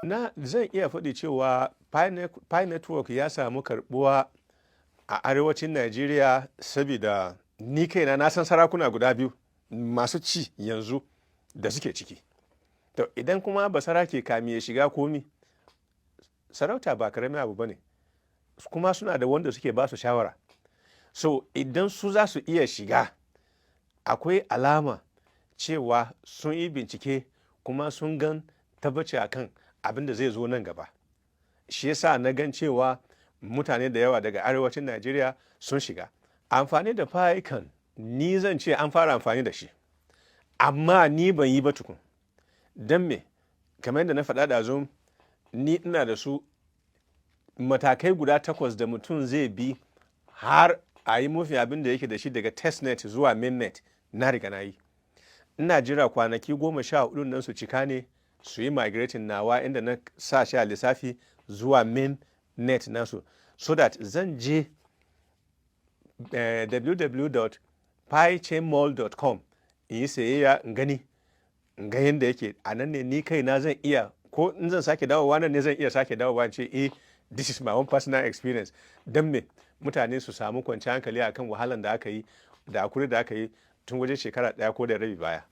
na zan iya faɗi cewa Pi network ya samu karɓuwa a arewacin Najeriya saboda ni kaina na san sarakuna guda biyu masu ci yanzu da suke ciki. To idan kuma basarake kami ya shiga komi, sarauta ba karamin abu bane, kuma suna da wanda suke ba su shawara. So idan su za su iya shiga, akwai alama cewa sun yi bincike kuma sun gan tabbaci akan abin da zai zo nan gaba. Shi yasa na gan cewa mutane da yawa daga arewacin Najeriya sun shiga. Amfani da Pi kan ni zan ce an fara amfani da shi, amma ni ban yi ba tukun. Don me? Kamar yadda na faɗa ɗazu, ni ina da su matakai guda 8 da mutum zai bi har a yi mafi abin da yake da shi daga testnet zuwa mainnet. Na riga na yi. Ina jira kwanaki 14 nan su cika ne su yi migrating nawa inda na sa shi a lissafi zuwa mainnet nasu, so that zan je www.pichainmall.com in yi sayayya in gani in ga yadda yake. A nan ne ni kaina zan iya, ko in zan sake dawowa nan ne zan iya sake dawowa in ce this is my own personal experience. Don me mutane su samu kwanciyar hankali akan wahalan da aka yi da hakuri da aka yi tun wajen shekara 1 ko da rabi baya.